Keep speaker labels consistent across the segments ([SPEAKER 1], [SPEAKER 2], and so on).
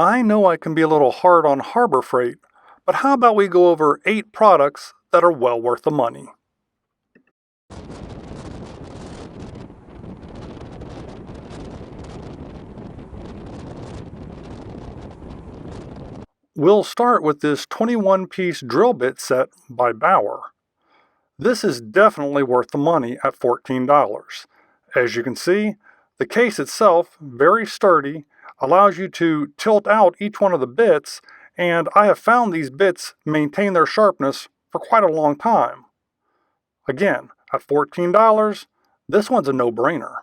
[SPEAKER 1] I know I can be a little hard on Harbor Freight, but how about we go over 8 products that are well worth the money? We'll start with this 21-piece drill bit set by Bauer. This is definitely worth the money at $14. As you can see, the case itself, very sturdy, allows you to tilt out each one of the bits, and I have found these bits maintain their sharpness for quite a long time. Again, at $14, this one's a no-brainer.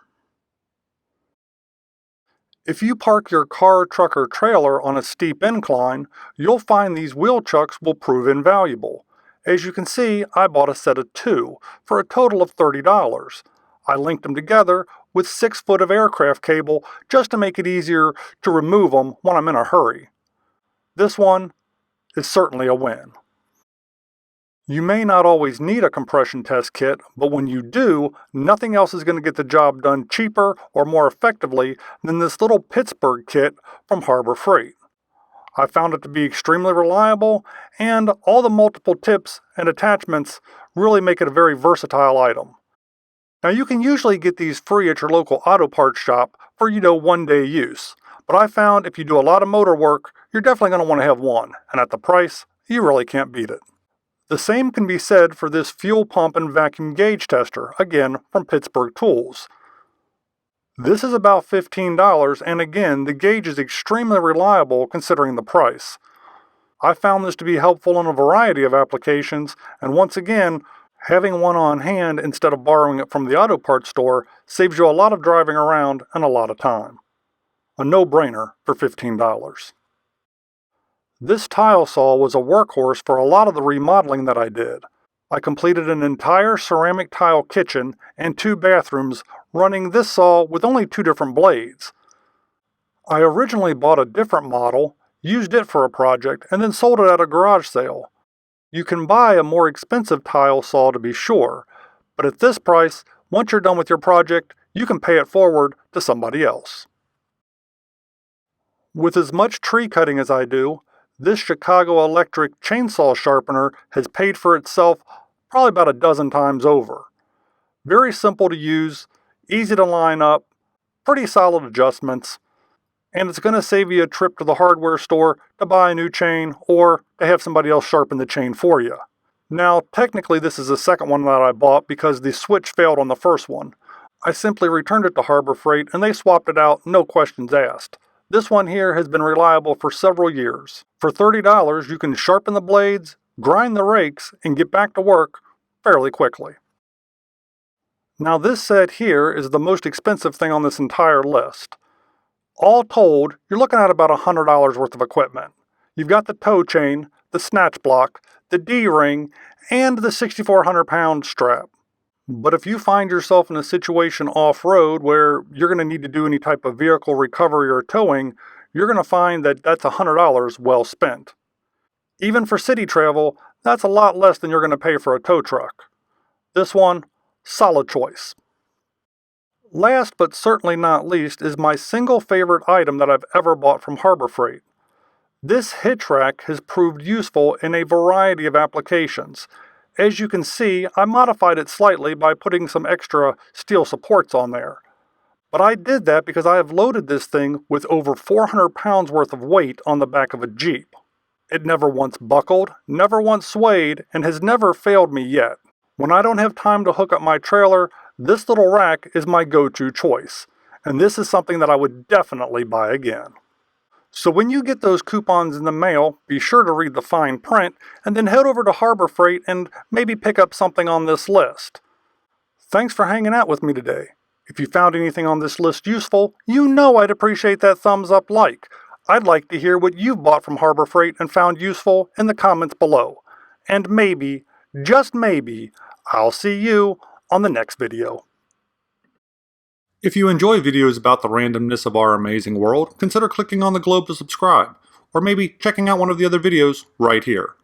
[SPEAKER 1] If you park your car, truck, or trailer on a steep incline, you'll find these wheel chucks will prove invaluable. As you can see, I bought a set of 2 for a total of $30. I linked them together with 6 foot of aircraft cable just to make it easier to remove them when I'm in a hurry. This one is certainly a win. You may not always need a compression test kit, but when you do, nothing else is going to get the job done cheaper or more effectively than this little Pittsburgh kit from Harbor Freight. I found it to be extremely reliable, and all the multiple tips and attachments really make it a very versatile item. Now you can usually get these free at your local auto parts shop for, one-day use, but I found if you do a lot of motor work, you're definitely going to want to have one, and at the price, you really can't beat it. The same can be said for this fuel pump and vacuum gauge tester, again from Pittsburgh Tools. This is about $15, and again, the gauge is extremely reliable considering the price. I found this to be helpful in a variety of applications, and once again, having one on hand instead of borrowing it from the auto parts store saves you a lot of driving around and a lot of time. A no-brainer for $15. This tile saw was a workhorse for a lot of the remodeling that I did. I completed an entire ceramic tile kitchen and 2 bathrooms running this saw with only 2 different blades. I originally bought a different model, used it for a project, and then sold it at a garage sale. You can buy a more expensive tile saw to be sure, but at this price, once you're done with your project, you can pay it forward to somebody else. With as much tree cutting as I do, this Chicago Electric chainsaw sharpener has paid for itself probably about a dozen times over. Very simple to use, easy to line up, pretty solid adjustments, and it's going to save you a trip to the hardware store to buy a new chain or to have somebody else sharpen the chain for you. Now, technically this is the second one that I bought because the switch failed on the first one. I simply returned it to Harbor Freight and they swapped it out, no questions asked. This one here has been reliable for several years. For $30, you can sharpen the blades, grind the rakes, and get back to work fairly quickly. Now this set here is the most expensive thing on this entire list. All told, you're looking at about $100 worth of equipment. You've got the tow chain, the snatch block, the D-ring, and the 6,400-pound strap. But if you find yourself in a situation off-road where you're going to need to do any type of vehicle recovery or towing, you're going to find that that's $100 well spent. Even for city travel, that's a lot less than you're going to pay for a tow truck. This one, solid choice. Last but certainly not least is my single favorite item that I've ever bought from Harbor Freight. This hitch rack has proved useful in a variety of applications. As you can see, I modified it slightly by putting some extra steel supports on there. But I did that because I have loaded this thing with over 400 pounds worth of weight on the back of a Jeep. It never once buckled, never once swayed, and has never failed me yet. When I don't have time to hook up my trailer, this little rack is my go-to choice. And this is something that I would definitely buy again. So when you get those coupons in the mail, be sure to read the fine print and then head over to Harbor Freight and maybe pick up something on this list. Thanks for hanging out with me today. If you found anything on this list useful, you know I'd appreciate that thumbs up like. I'd like to hear what you've bought from Harbor Freight and found useful in the comments below. And maybe, just maybe, I'll see you on the next video. If you enjoy videos about the randomness of our amazing world, consider clicking on the globe to subscribe, or maybe checking out one of the other videos right here.